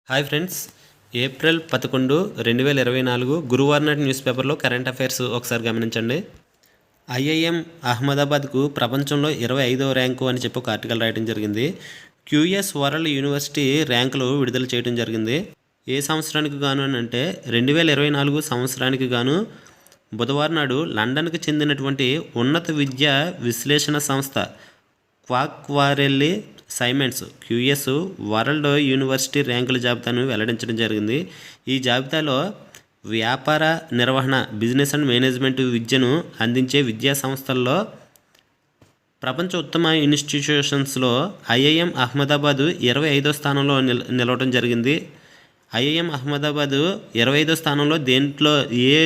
Hi friends, April 11, 2024 గురువారం నాటి news పేపర్లో కరెంట్ అఫైర్స్ ఒకసారి గమనించండి. ఐఐఎం అహ్మదాబాద్కు ప్రపంచంలో 25వ ర్యాంకు అని చెప్పి ఒక ఆర్టికల్ రాయడం జరిగింది. క్యూఎస్ వరల్డ్ యూనివర్సిటీ ర్యాంకులు విడుదల చేయడం జరిగింది. ఏ సంవత్సరానికి గాను అని అంటే 2024 సంవత్సరానికి గాను బుధవారం నాడు లండన్కు చెందినటువంటి ఉన్నత విద్యా విశ్లేషణ సంస్థ క్వాక్వారెల్లి సైమెంట్స్ క్యూఎస్ వరల్డ్ యూనివర్సిటీ ర్యాంకుల జాబితాను వెల్లడించడం జరిగింది. ఈ జాబితాలో వ్యాపార నిర్వహణ, బిజినెస్ అండ్ మేనేజ్మెంట్ విద్యను అందించే విద్యా సంస్థల్లో ప్రపంచ ఉత్తమ ఇన్స్టిట్యూషన్స్లో ఐఐఎం అహ్మదాబాద్ 25వ స్థానంలో నిలవడం జరిగింది. ఐఐఎం అహ్మదాబాద్ 25వ స్థానంలో దేంట్లో ఏ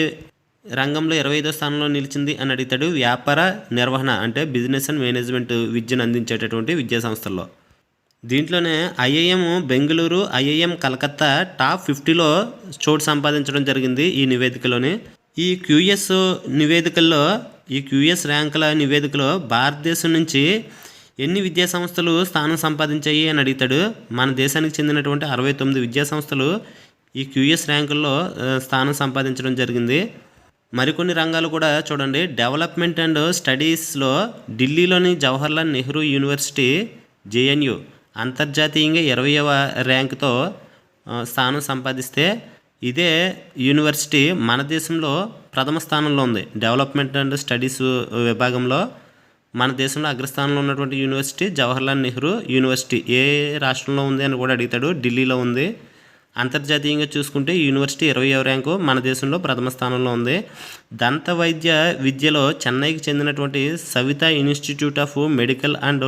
రంగంలో 25వ స్థానంలో నిలిచింది అని అడుగుతాడు. వ్యాపార నిర్వహణ అంటే బిజినెస్ అండ్ మేనేజ్మెంట్ విద్యను అందించేటటువంటి విద్యా సంస్థల్లో. దీంట్లోనే IIM Bengaluru, IIM Calcutta top 50లో చోటు సంపాదించడం జరిగింది. ఈ నివేదికలోనే ఈ క్యూఎస్ నివేదికల్లో ఈ క్యూఎస్ ర్యాంకుల నివేదికలో భారతదేశం నుంచి ఎన్ని విద్యా సంస్థలు స్థానం సంపాదించాయి అని అడుగుతాడు. మన దేశానికి చెందినటువంటి 69 విద్యా సంస్థలు ఈ క్యూఎస్ ర్యాంకుల్లో స్థానం సంపాదించడం జరిగింది. మరికొన్ని రంగాలు కూడా చూడండి. డెవలప్మెంట్ అండ్ స్టడీస్లో ఢిల్లీలోని జవహర్లాల్ నెహ్రూ యూనివర్సిటీ జేఎన్యు అంతర్జాతీయంగా 20వ ర్యాంకుతో స్థానం సంపాదిస్తే ఇదే యూనివర్సిటీ మన దేశంలో ప్రథమ స్థానంలో ఉంది. డెవలప్మెంట్ అండ్ స్టడీస్ విభాగంలో మన దేశంలో అగ్రస్థానంలో ఉన్నటువంటి యూనివర్సిటీ జవహర్లాల్ నెహ్రూ యూనివర్సిటీ ఏ రాష్ట్రంలో ఉంది అని కూడా అడుగుతాడు. ఢిల్లీలో ఉంది. అంతర్జాతీయంగా చూసుకుంటే యూనివర్సిటీ 20వ ర్యాంకు మన దేశంలో ప్రథమ స్థానంలో ఉంది. దంత వైద్య విద్యలో చెన్నైకి చెందినటువంటి Saveetha institute of medical and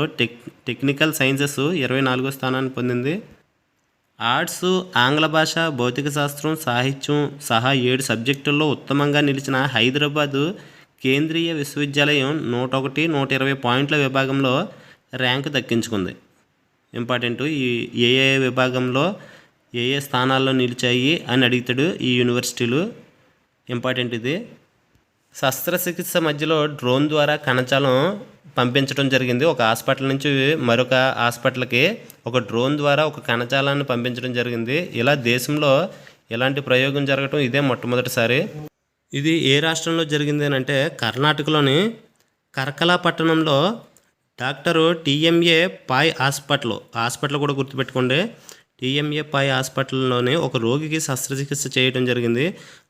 technical sciences 24వ స్థానాన్ని పొందింది. ఆర్ట్స్, ఆంగ్ల భాష, భౌతిక శాస్త్రం, సాహిత్యం సహా 7 సబ్జెక్టుల్లో ఉత్తమంగా నిలిచిన హైదరాబాదు కేంద్రీయ విశ్వవిద్యాలయం 101, 120 పాయింట్ల విభాగంలో ర్యాంకు దక్కించుకుంది. ఇంపార్టెంట్, ఈ ఏ విభాగంలో ఏ స్థానాల్లో నిలిచాయి అని అడుగుతాడు ఈ యూనివర్సిటీలు. ఇంపార్టెంట్ ఇది. శస్త్రచికిత్స మధ్యలో డ్రోన్ ద్వారా కణజాలం పంపించడం జరిగింది. ఒక హాస్పిటల్ నుంచి మరొక హాస్పిటల్కి ఒక డ్రోన్ ద్వారా ఒక కణజాలాన్ని పంపించడం జరిగింది. ఇలా దేశంలో ఇలాంటి ప్రయోగం జరగటం ఇదే మొట్టమొదటిసారి. ఇది ఏ రాష్ట్రంలో జరిగింది అని అంటే కర్ణాటకలోని కర్కలా పట్టణంలో డాక్టర్ టీఎంఏ పాయ్ హాస్పిటల్ కూడా గుర్తుపెట్టుకోండి. టీఎంఏ పాయ్ హాస్పిటల్లోనే ఒక రోగికి శస్త్రచికిత్స చేయడం జరిగింది.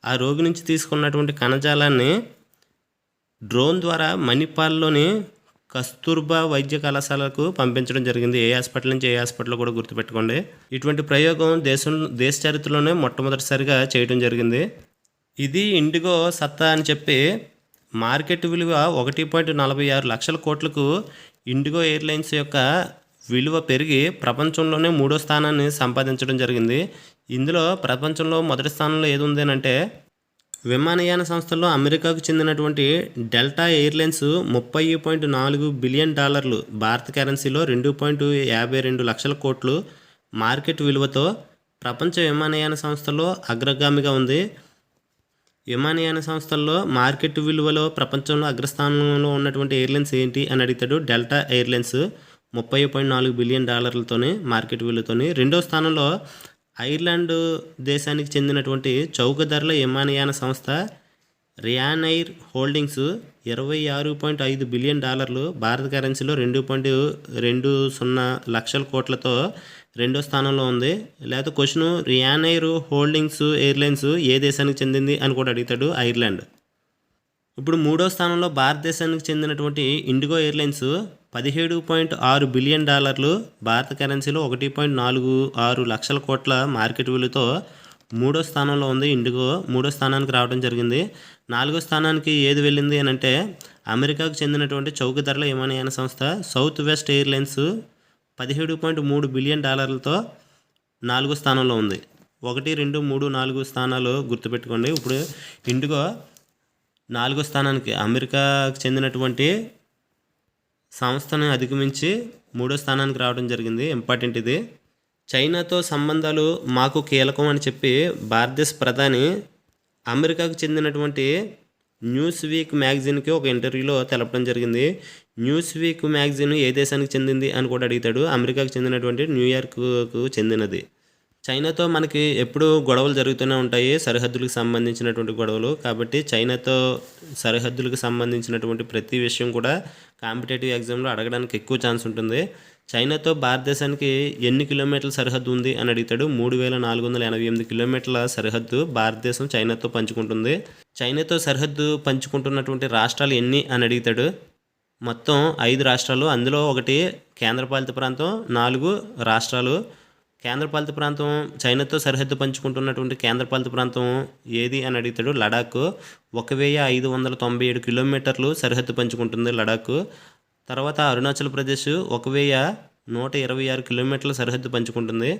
ఆ రోగి నుంచి తీసుకున్నటువంటి కణజాలాన్ని డ్రోన్ ద్వారా మణిపాల్లోని కస్తూర్బా వైద్య కళాశాలకు పంపించడం జరిగింది. ఏ హాస్పిటల్ నుంచి ఏ హాస్పిటల్ కూడా గుర్తుపెట్టుకోండి. ఇటువంటి ప్రయోగం దేశ చరిత్రలోనే మొట్టమొదటిసారిగా చేయడం జరిగింది. ఇది ఇండిగో సత్తా అని చెప్పి మార్కెట్ విలువ 1.46 లక్షల కోట్లకు ఇండిగో ఎయిర్లైన్స్ యొక్క విలువ పెరిగి ప్రపంచంలోనే 3వ స్థానాన్ని సంపాదించడం జరిగింది. ఇందులో ప్రపంచంలో మొదటి స్థానంలో ఏది ఉంది అని అంటే విమానయాన సంస్థల్లో అమెరికాకు చెందినటువంటి డెల్టా ఎయిర్లైన్స్ $30.4 బిలియన్, భారత కరెన్సీలో 2.52 లక్షల కోట్లు మార్కెట్ విలువతో ప్రపంచ విమానయాన సంస్థల్లో అగ్రగామిగా ఉంది. విమానయాన సంస్థల్లో మార్కెట్ విలువలో ప్రపంచంలో అగ్రస్థానంలో ఉన్నటువంటి ఎయిర్లైన్స్ ఏంటి అని అడుగుతాడు. డెల్టా ఎయిర్లైన్స్ $30.4 బిలియన్ మార్కెట్ విలువతోని. రెండో స్థానంలో ఐర్లాండ్ దేశానికి చెందినటువంటి చౌక ధరల విమానయాన సంస్థ రియానైర్ హోల్డింగ్స్ $26.5 బిలియన్, భారత కరెన్సీలో 2.20 లక్షల కోట్లతో రెండో స్థానంలో ఉంది. లేదా క్వశ్చన్, రియానైర్ హోల్డింగ్స్ ఎయిర్లైన్స్ ఏ దేశానికి చెందింది అని కూడా అడుగుతాడు. ఐర్లాండ్. ఇప్పుడు మూడో స్థానంలో భారతదేశానికి చెందినటువంటి ఇండిగో ఎయిర్లైన్స్ $17.6 బిలియన్, భారత కరెన్సీలో 1.46 లక్షల కోట్ల మార్కెట్ విలువతో మూడో స్థానంలో ఉంది. ఇండిగో మూడో స్థానానికి రావడం జరిగింది. నాలుగో స్థానానికి ఏది వెళ్ళింది అని అంటే అమెరికాకు చెందినటువంటి చౌక ధరల విమానయాన సంస్థ సౌత్ వెస్ట్ ఎయిర్లైన్స్ $17.3 బిలియన్ నాలుగో స్థానంలో ఉంది. 1, 2, 3, 4 స్థానాలు గుర్తుపెట్టుకోండి. ఇప్పుడు ఇండిగో నాలుగో స్థానానికి అమెరికాకు చెందినటువంటి సంస్థను అధిగమించి మూడో స్థానానికి రావడం జరిగింది. ఇంపార్టెంట్ ఇది. చైనాతో సంబంధాలు మాకు కీలకం అని చెప్పి భారతదేశ ప్రధాని అమెరికాకు చెందినటువంటి న్యూస్ వీక్ మ్యాగజైన్కి ఒక ఇంటర్వ్యూలో తెలపడం జరిగింది. న్యూస్ వీక్ మ్యాగజైన్ ఏ దేశానికి చెందింది అని కూడా అడుగుతాడు. అమెరికాకు చెందినటువంటి న్యూయార్క్కు చెందినది. చైనాతో మనకి ఎప్పుడూ గొడవలు జరుగుతూనే ఉంటాయి, సరిహద్దులకు సంబంధించినటువంటి గొడవలు. కాబట్టి చైనాతో సరిహద్దులకు సంబంధించినటువంటి ప్రతి విషయం కూడా కాంపిటేటివ్ ఎగ్జామ్లో అడగడానికి ఎక్కువ ఛాన్స్ ఉంటుంది. చైనాతో భారతదేశానికి ఎన్ని కిలోమీటర్ల సరిహద్దు ఉంది అని అడుగుతాడు. 3488 కిలోమీటర్ల సరిహద్దు భారతదేశం చైనాతో పంచుకుంటుంది. చైనాతో సరిహద్దు పంచుకుంటున్నటువంటి రాష్ట్రాలు ఎన్ని అని అడుగుతాడు. మొత్తం 5 రాష్ట్రాలు, అందులో ఒకటి కేంద్రపాలిత ప్రాంతం, 4 రాష్ట్రాలు. కేంద్రపాలిత ప్రాంతం, చైనాతో సరిహద్దు పంచుకుంటున్నటువంటి కేంద్రపాలిత ప్రాంతం ఏది అని అడుగుతాడు. లడాక్. 1597 కిలోమీటర్లు సరిహద్దు పంచుకుంటుంది లడాక్. తర్వాత అరుణాచల్ ప్రదేశ్ 1126 కిలోమీటర్ల సరిహద్దు పంచుకుంటుంది.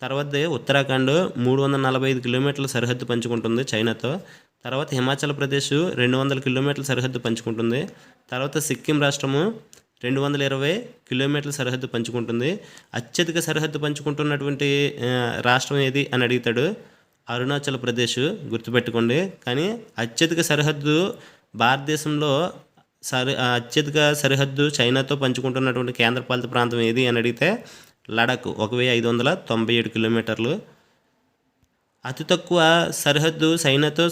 తర్వాత ఉత్తరాఖండ్ 345 కిలోమీటర్ల సరిహద్దు పంచుకుంటుంది చైనాతో. తర్వాత హిమాచల్ ప్రదేశ్ 200 కిలోమీటర్ల సరిహద్దు పంచుకుంటుంది. తర్వాత సిక్కిం రాష్ట్రము 220 కిలోమీటర్ల సరిహద్దు పంచుకుంటుంది. అత్యధిక సరిహద్దు పంచుకుంటున్నటువంటి రాష్ట్రం ఏది అని అడుగుతాడు. అరుణాచల్ ప్రదేశ్, గుర్తుపెట్టుకోండి. కానీ అత్యధిక సరిహద్దు భారతదేశంలో అత్యధిక సరిహద్దు చైనాతో పంచుకుంటున్నటువంటి కేంద్రపాలిత ప్రాంతం ఏది అని అడిగితే లడాక్ 1597 కిలోమీటర్లు. అతి తక్కువ సరిహద్దు చైనాతో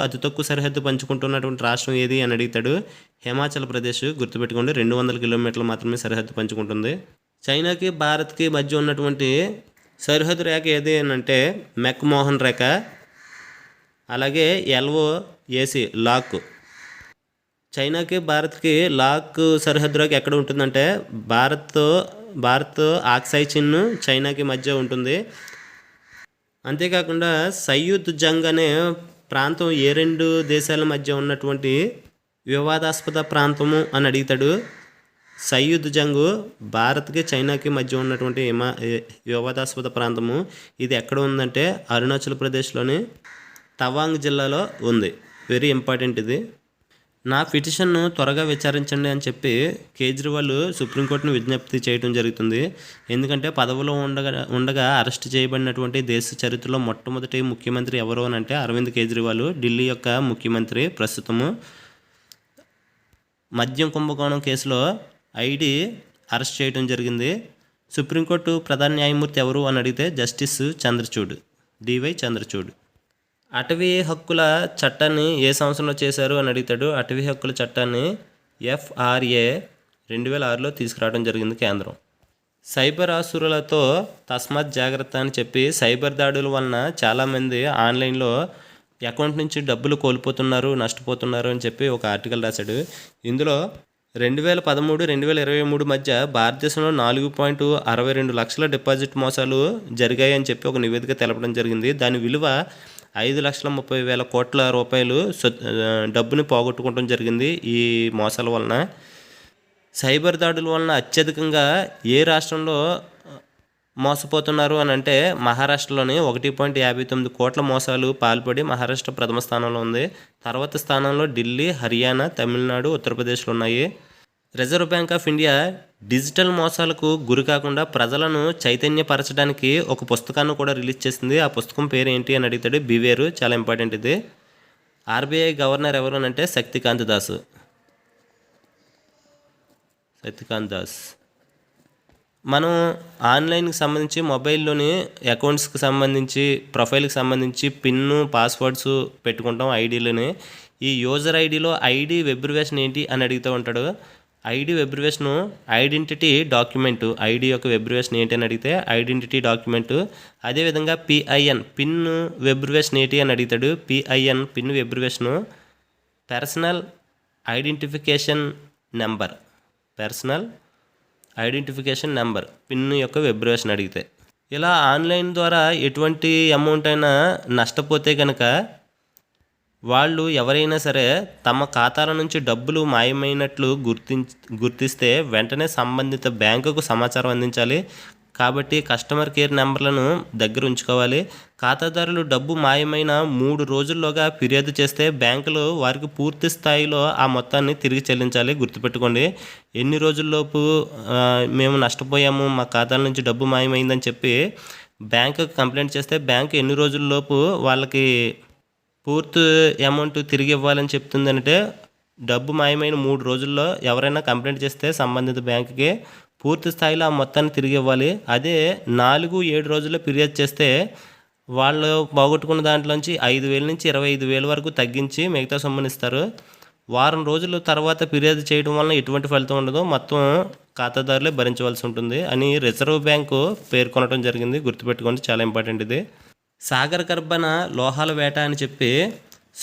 అతి తక్కువ సరిహద్దు పంచుకుంటున్నటువంటి రాష్ట్రం ఏది అని అడుగుతాడు. హిమాచల్ ప్రదేశ్, గుర్తుపెట్టుకోండి. 200 కిలోమీటర్లు మాత్రమే సరిహద్దు పంచుకుంటుంది. చైనాకి భారత్కి మధ్య ఉన్నటువంటి సరిహద్దు రేఖ ఏది అని అంటే మెక్మోహన్ రేఖ, అలాగే LOAC లాక్. చైనాకి భారత్కి లాక్ సరిహద్దు రేఖ ఎక్కడ ఉంటుందంటే భారత్ ఆక్సాయ్ చిన్ చైనాకి మధ్య ఉంటుంది. అంతేకాకుండా సయ్యూద్ జంగ్ అనే ప్రాంతం ఏ 2 దేశాల మధ్య ఉన్నటువంటి వివాదాస్పద ప్రాంతము అని అడుగుతాడు. సయ్యూద్ జంగ్ భారత్కి చైనాకి మధ్య ఉన్నటువంటి వివాదాస్పద ప్రాంతము. ఇది ఎక్కడ ఉందంటే అరుణాచల్ ప్రదేశ్లోని తవాంగ్ జిల్లాలో ఉంది. వెరీ ఇంపార్టెంట్ ఇది. నా పిటిషన్ను త్వరగా విచారించండి అని చెప్పి కేజ్రీవాల్ సుప్రీంకోర్టును విజ్ఞప్తి చేయడం జరుగుతుంది. ఎందుకంటే పదవిలో ఉండగా అరెస్ట్ చేయబడినటువంటి దేశ చరిత్రలో మొట్టమొదటి ముఖ్యమంత్రి ఎవరు అని అంటే అరవింద్ కేజ్రీవాల్, ఢిల్లీ యొక్క ముఖ్యమంత్రి ప్రస్తుతము. మద్యం కుంభకోణం కేసులో ఐడి అరెస్ట్ చేయడం జరిగింది. సుప్రీంకోర్టు ప్రధాన న్యాయమూర్తి ఎవరు అని అడిగితే జస్టిస్ చంద్రచూడ్, DY చంద్రచూడ్. అటవీ హక్కుల చట్టాన్ని ఏ సంవత్సరంలో చేశారు అని అడుగుతాడు. అటవీ హక్కుల చట్టాన్ని FRA 2006లో తీసుకురావడం జరిగింది కేంద్రం. సైబర్ ఆసురులతో తస్మాత్ జాగ్రత్త అని చెప్పి సైబర్ దాడుల వలన చాలామంది ఆన్లైన్లో అకౌంట్ నుంచి డబ్బులు కోల్పోతున్నారు, నష్టపోతున్నారు అని చెప్పి ఒక ఆర్టికల్ రాశాడు. ఇందులో 2013-2023 మధ్య భారతదేశంలో 4.62 లక్షల డిపాజిట్ మోసాలు జరిగాయని చెప్పి ఒక నివేదిక తెలపడం జరిగింది. దాని విలువ 5,30,000 కోట్ల రూపాయలు డబ్బుని పోగొట్టుకోవడం జరిగింది ఈ మోసాల వలన. సైబర్ దాడుల వలన అత్యధికంగా ఏ రాష్ట్రంలో మోసపోతున్నారు అని అంటే మహారాష్ట్రలోని 1.59 కోట్ల మోసాలు పాల్పడి మహారాష్ట్ర ప్రథమ స్థానంలో ఉంది. తర్వాత స్థానంలో ఢిల్లీ, హర్యానా, తమిళనాడు, ఉత్తరప్రదేశ్లు ఉన్నాయి. Reserve bank of India digital మోసాలకు గురి కాకుండా ప్రజలను చైతన్యపరచడానికి ఒక పుస్తకాన్ని కూడా రిలీజ్ చేసింది. ఆ పుస్తకం పేరు ఏంటి అని అడుగుతాడు. బివేరు, చాలా ఇంపార్టెంట్ ఇది. RBI గవర్నర్ ఎవరు అని అంటే శక్తికాంత్ దాస్. మనం ఆన్లైన్కి సంబంధించి మొబైల్లోని అకౌంట్స్కి సంబంధించి, ప్రొఫైల్కి సంబంధించి పిన్ను, పాస్వర్డ్స్ పెట్టుకుంటాం ఐడీలని. ఈ యూజర్ ఐడిలో ఐడి వెబ్రివేషన్ ఏంటి అని అడుగుతూ ఉంటాడు. ID abbreviation identity document. ID యొక్క వెబ్రివేషన్ ఏంటి అని అడిగితే ఐడెంటిటీ డాక్యుమెంటు. అదేవిధంగా PIN పిన్ వెబ్రివేషన్ ఏంటి అని అడుగుతాడు. PIN PIN abbreviation personal identification number PIN యొక్క వెబ్రివేషన్ అడిగితే. ఇలా ఆన్లైన్ ద్వారా ఎటువంటి అమౌంట్ అయినా నష్టపోతే కనుక వాళ్ళు ఎవరైనా సరే తమ ఖాతాల నుంచి డబ్బులు మాయమైనట్లు గుర్తిస్తే వెంటనే సంబంధిత బ్యాంకుకు సమాచారం అందించాలి. కాబట్టి కస్టమర్ కేర్ నెంబర్లను దగ్గర ఉంచుకోవాలి. ఖాతాదారులు డబ్బు మాయమైన 3 రోజుల్లోగా ఫిర్యాదు చేస్తే బ్యాంకులు వారికి పూర్తి స్థాయిలో ఆ మొత్తాన్ని తిరిగి చెల్లించాలి. గుర్తుపెట్టుకోండి. ఎన్ని రోజుల్లోపు మేము నష్టపోయాము, మా ఖాతాల నుంచి డబ్బు మాయమైందని చెప్పి బ్యాంకుకు కంప్లైంట్ చేస్తే బ్యాంకు ఎన్ని రోజుల్లోపు వాళ్ళకి పూర్తి అమౌంట్ తిరిగి ఇవ్వాలని చెప్తుందంటే డబ్బు మాయమైన 3 రోజుల్లో ఎవరైనా కంప్లైంట్ చేస్తే సంబంధిత బ్యాంకుకి పూర్తి స్థాయిలో ఆ మొత్తాన్ని తిరిగి ఇవ్వాలి. అదే 4-7 రోజుల్లో ఫిర్యాదు చేస్తే వాళ్ళు పోగొట్టుకున్న దాంట్లోంచి 5,000 నుంచి 25,000 వరకు తగ్గించి మిగతా సొమ్మునిస్తారు. వారం రోజుల తర్వాత ఫిర్యాదు చేయడం వలన ఎటువంటి ఫలితం ఉండదు, మొత్తం ఖాతాదారులే భరించవలసి ఉంటుంది అని రిజర్వ్ బ్యాంకు పేర్కొనడం జరిగింది. గుర్తుపెట్టుకోండి, చాలా ఇంపార్టెంట్ ఇది. సాగర గర్భన లోహాల వేట అని చెప్పి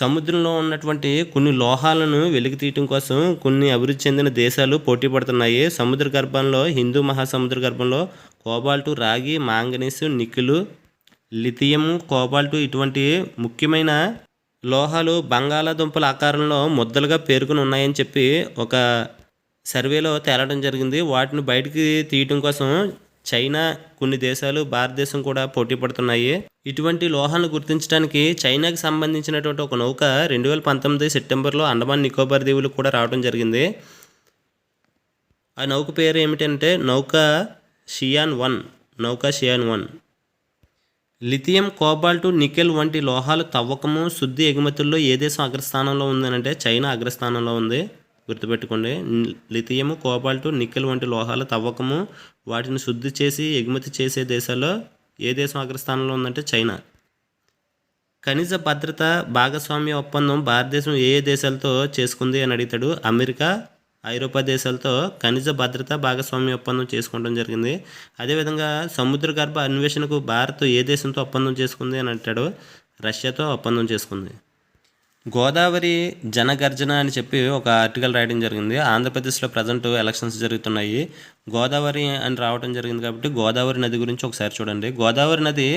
సముద్రంలో ఉన్నటువంటి కొన్ని లోహాలను వెలికి తీయటం కోసం కొన్ని అభివృద్ధి చెందిన దేశాలు పోటీ పడుతున్నాయి. సముద్ర గర్భంలో, హిందూ మహాసముద్ర గర్భంలో కోబాల్టు, రాగి, మాంగనీసు, నికెలు, లిథియము, కోబాల్టు ఇటువంటి ముఖ్యమైన లోహాలు బంగాళాదుంపల ఆకారంలో ముద్దలుగా పేరుకుని ఉన్నాయని చెప్పి ఒక సర్వేలో తేలడం జరిగింది. వాటిని బయటికి తీయటం కోసం చైనా, కొన్ని దేశాలు, భారతదేశం కూడా పోటీ పడుతున్నాయి. ఇటువంటి లోహాలను గుర్తించడానికి చైనాకి సంబంధించినటువంటి ఒక నౌక 2019 సెప్టెంబర్లో అండమాన్ నికోబార్ దీవులకు కూడా రావడం జరిగింది. ఆ నౌక పేరు ఏమిటంటే నౌకా షియాన్ 1. లిథియం, కోబాల్టు, నికెల్ వంటి లోహాలు తవ్వకము, శుద్ధి, ఎగుమతుల్లో ఏ దేశం అగ్రస్థానంలో ఉందనంటే చైనా అగ్రస్థానంలో ఉంది. గుర్తుపెట్టుకోండి, లిథియం, కోబాల్టు, నికెల్ వంటి లోహాల తవ్వకము, వాటిని శుద్ధి చేసి ఎగుమతి చేసే దేశాల్లో ఏ దేశం అగ్రస్థానంలో ఉందంటే చైనా. ఖనిజ భద్రత భాగస్వామ్య ఒప్పందం భారతదేశం ఏ దేశాలతో చేసుకుంది అని అడుగుతాడు. అమెరికా, ఐరోపా దేశాలతో ఖనిజ భద్రత భాగస్వామ్య ఒప్పందం చేసుకోవడం జరిగింది. అదేవిధంగా సముద్ర గర్భ అన్వేషణకు భారత్ ఏ దేశంతో ఒప్పందం చేసుకుంది అని అంటాడు. రష్యాతో ఒప్పందం చేసుకుంది. గోదావరి జనగర్జన అని చెప్పి ఒక ఆర్టికల్ రాయడం జరిగింది. ఆంధ్రప్రదేశ్లో ప్రజెంట్ ఎలక్షన్స్ జరుగుతున్నాయి. గోదావరి అని రావడం జరిగింది కాబట్టి గోదావరి నది గురించి ఒకసారి చూడండి. గోదావరి నది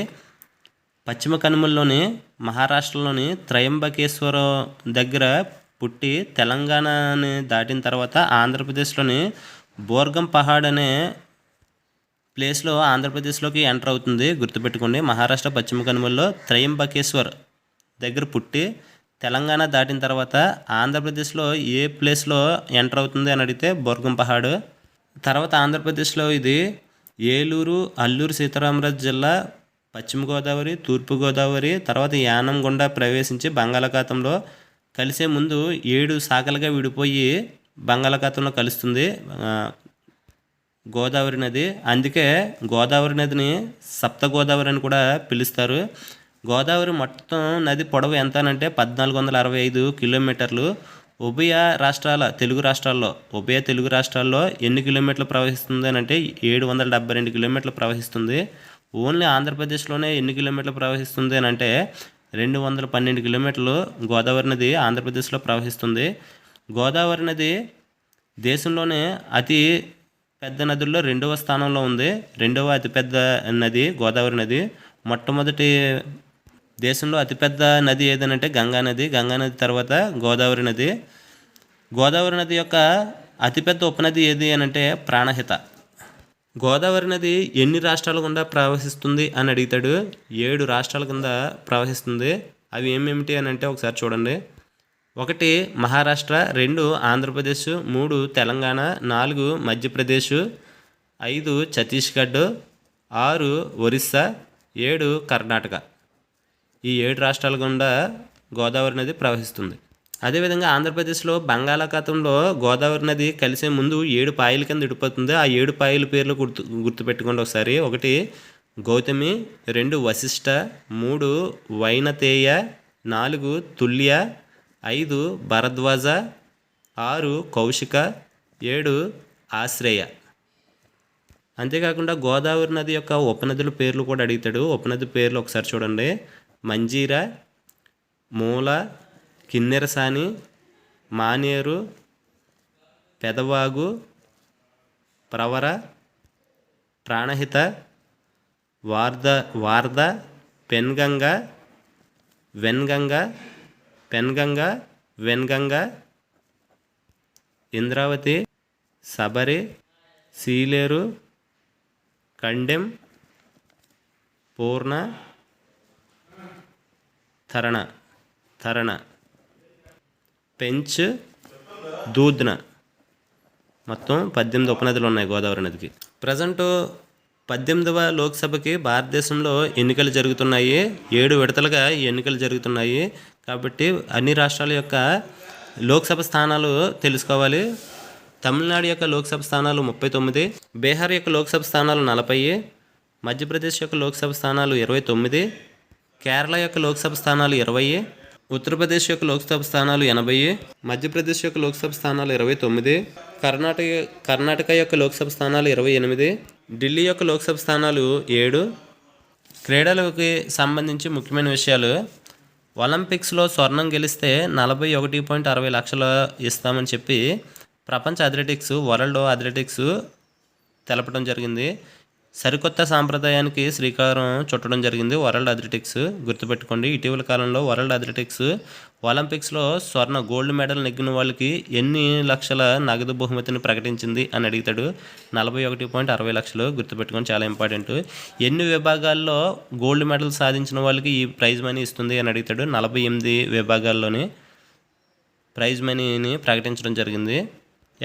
పశ్చిమ కనుమల్లోని మహారాష్ట్రలోని త్రయంబకేశ్వరం దగ్గర పుట్టి తెలంగాణని దాటిన తర్వాత ఆంధ్రప్రదేశ్లోని బోర్గం పహాడ్ అనే ప్లేస్లో ఆంధ్రప్రదేశ్లోకి ఎంటర్ అవుతుంది. గుర్తుపెట్టుకోండి, మహారాష్ట్ర పశ్చిమ కనుమల్లో త్రయంబకేశ్వర్ దగ్గర పుట్టి తెలంగాణ దాటిన తర్వాత ఆంధ్రప్రదేశ్లో ఏ ప్లేస్లో ఎంటర్ అవుతుంది అని అడిగితే బోర్గం పహాడ్. తర్వాత ఆంధ్రప్రదేశ్లో ఇది ఏలూరు, అల్లూరు సీతారామరాజు జిల్లా, పశ్చిమ గోదావరి, తూర్పు గోదావరి, తర్వాత యానం గుండా ప్రవేశించి బంగాళాఖాతంలో కలిసే ముందు 7 శాఖలుగా విడిపోయి బంగాళాఖాతంలో కలుస్తుంది గోదావరి నది. అందుకే గోదావరి నదిని సప్త గోదావరి అని కూడా పిలుస్తారు. గోదావరి మొత్తం నది పొడవు ఎంత అంటే 1465 కిలోమీటర్లు. ఉభయ తెలుగు రాష్ట్రాల్లో ఎన్ని కిలోమీటర్లు ప్రవహిస్తుంది అని అంటే 772 కిలోమీటర్లు ప్రవహిస్తుంది. ఓన్లీ ఆంధ్రప్రదేశ్లోనే ఎన్ని కిలోమీటర్లు ప్రవహిస్తుంది అని అంటే 212 కిలోమీటర్లు గోదావరి నది ఆంధ్రప్రదేశ్లో ప్రవహిస్తుంది. గోదావరి నది దేశంలోనే అతి పెద్ద నదుల్లో 2వ స్థానంలో ఉంది. 2వ అతిపెద్ద నది గోదావరి నది. మొట్టమొదటి దేశంలో అతిపెద్ద నది ఏదనంటే గంగా నది తర్వాత గోదావరి నది. గోదావరి నది యొక్క అతిపెద్ద ఉపనది ఏది అని అంటే ప్రాణహిత. గోదావరి నది ఎన్ని రాష్ట్రాల గుండా ప్రవహిస్తుంది అని అడుగుతాడు. 7 రాష్ట్రాల కింద ప్రవహిస్తుంది. అవి ఏమేమిటి అని అంటే ఒకసారి చూడండి. 1 మహారాష్ట్ర, 2 ఆంధ్రప్రదేశ్, 3 తెలంగాణ, 4 మధ్యప్రదేశ్, 5 ఛత్తీస్గఢ్, 6 ఒరిస్సా, 7 కర్ణాటక. ఈ 7 రాష్ట్రాల గుండా గోదావరి నది ప్రవహిస్తుంది. అదేవిధంగా ఆంధ్రప్రదేశ్లో బంగాళాఖాతంలో గోదావరి నది కలిసే ముందు 7 పాయల కింద విడిపోతుంది. ఆ 7 పాయల పేర్లు గుర్తుపెట్టుకోండి ఒకసారి. 1 గౌతమి, 2 వశిష్ట, 3 వైనతేయ, 4 తుల్య, 5 భరద్వాజ, 6 కౌశిక, 7 ఆశ్రయ. అంతేకాకుండా గోదావరి నది యొక్క ఉపనదుల పేర్లు కూడా అడుగుతాడు. ఉపనది పేర్లు ఒకసారి చూడండి. మంజీర, మూల, కిన్నెరసాని, మానేరు, పెదవాగు, ప్రవర, ప్రాణహిత, వార్ద, పెన్గంగ, వెన్గంగ, ఇంద్రావతి, సబరి, సీలేరు, కండెం, పూర్ణ, తరణ, పెంచ్, దూద్న. మొత్తం 18 ఉపనదులు ఉన్నాయి గోదావరి నదికి. ప్రజెంటు 18వ లోక్సభకి భారతదేశంలో ఎన్నికలు జరుగుతున్నాయి. 7 విడతలుగా ఎన్నికలు జరుగుతున్నాయి. కాబట్టి అన్ని రాష్ట్రాల యొక్క లోక్సభ స్థానాలు తెలుసుకోవాలి. తమిళనాడు యొక్క లోక్సభ స్థానాలు 39, బీహార్ యొక్క లోక్సభ స్థానాలు 40, మధ్యప్రదేశ్ యొక్క లోక్సభ స్థానాలు 29, కేరళ యొక్క లోక్సభ స్థానాలు 20, ఉత్తరప్రదేశ్ యొక్క లోక్సభ స్థానాలు 80, మధ్యప్రదేశ్ యొక్క లోక్సభ స్థానాలు 29, కర్ణాటక యొక్క లోక్సభ స్థానాలు 28, ఢిల్లీ యొక్క లోక్సభ స్థానాలు 7. క్రీడలకు సంబంధించి ముఖ్యమైన విషయాలు: ఒలింపిక్స్లో స్వర్ణం గెలిస్తే 41.60 లక్షలు ఇస్తామని చెప్పి ప్రపంచ అథ్లెటిక్స్ వరల్డ్ అథ్లెటిక్స్ తెలపడం జరిగింది. సరికొత్త సాంప్రదాయానికి శ్రీకారం చుట్టడం జరిగింది వరల్డ్ అథ్లెటిక్స్. గుర్తుపెట్టుకోండి, ఇటీవల కాలంలో వరల్డ్ అథ్లెటిక్స్ ఒలింపిక్స్లో గోల్డ్ మెడల్ నెగ్గిన వాళ్ళకి ఎన్ని లక్షల నగదు బహుమతిని ప్రకటించింది అని అడుగుతాడు. 41.60 లక్షలు. గుర్తుపెట్టుకొని, చాలా ఇంపార్టెంట్. ఎన్ని విభాగాల్లో గోల్డ్ మెడల్ సాధించిన వాళ్ళకి ఈ ప్రైజ్ మనీ ఇస్తుంది అని అడుగుతాడు. 48 విభాగాల్లోని ప్రైజ్ మనీని ప్రకటించడం జరిగింది.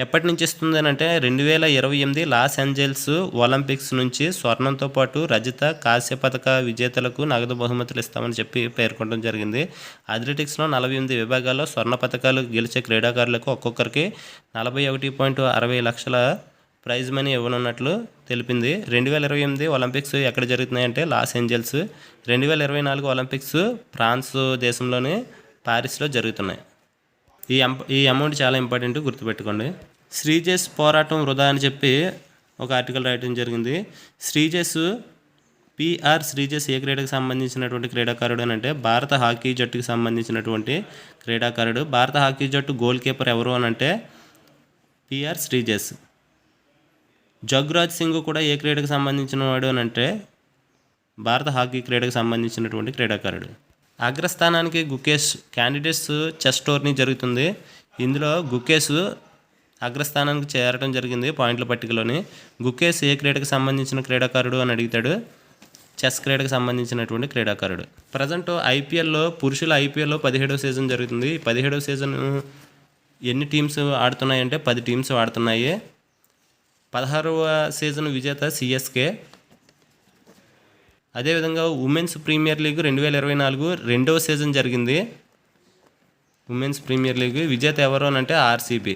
ఎప్పటి నుంచి ఇస్తుంది అని అంటే 2028 లాస్ ఏంజల్స్ ఒలింపిక్స్ నుంచి స్వర్ణంతో పాటు రజత, కాంస్య పథక విజేతలకు నగదు బహుమతులు ఇస్తామని చెప్పి పేర్కొనడం జరిగింది. అథ్లెటిక్స్లో 48 విభాగాల్లో స్వర్ణ పథకాలు గెలిచే క్రీడాకారులకు ఒక్కొక్కరికి 41.60 లక్షల ప్రైజ్ మనీ ఇవ్వనున్నట్లు తెలిపింది. 2028 ఒలింపిక్స్ ఎక్కడ జరుగుతున్నాయంటే లాస్ ఏంజల్స్. 2024 ఒలింపిక్స్ ఫ్రాన్స్ దేశంలోని పారిస్లో జరుగుతున్నాయి. ఈ అమౌంట్ చాలా ఇంపార్టెంట్, గుర్తుపెట్టుకోండి. శ్రీజేష్ పోరాటం వృధా అని చెప్పి ఒక ఆర్టికల్ రాయడం జరిగింది. శ్రీజేష్ ఏ క్రీడకు సంబంధించినటువంటి క్రీడాకారుడు అని అంటే భారత హాకీ జట్టుకు సంబంధించినటువంటి క్రీడాకారుడు. భారత హాకీ జట్టు గోల్ కీపర్ ఎవరు అని అంటే పిఆర్ శ్రీజేష్. జగ్రాజ్ సింగ్ కూడా ఏ క్రీడకు సంబంధించిన వాడు అని అంటే భారత హాకీ క్రీడకు సంబంధించినటువంటి క్రీడాకారుడు. అగ్రస్థానానికి గుకేష్ క్యాండిడేట్స్ చెస్ టోర్నీ జరుగుతుంది. ఇందులో గుకేష్ అగ్రస్థానానికి చేరడం జరిగింది పాయింట్ల పట్టికలోని. గుకేష్ ఏ క్రీడకు సంబంధించిన క్రీడాకారుడు అని అడుగుతాడు. చెస్ క్రీడకు సంబంధించినటువంటి క్రీడాకారుడు. ప్రజెంట్ ఐపీఎల్లో పురుషుల ఐపీఎల్లో 17వ సీజన్ జరుగుతుంది. 17వ సీజన్ ఎన్ని టీమ్స్ ఆడుతున్నాయంటే 10 టీమ్స్ ఆడుతున్నాయి. 16వ సీజన్ విజేత సిఎస్కే. అదేవిధంగా ఉమెన్స్ ప్రీమియర్ లీగ్ 2024 రెండవ సీజన్ జరిగింది. ఉమెన్స్ ప్రీమియర్ లీగ్ విజేత ఎవరు అని అంటే ఆర్సీబీ.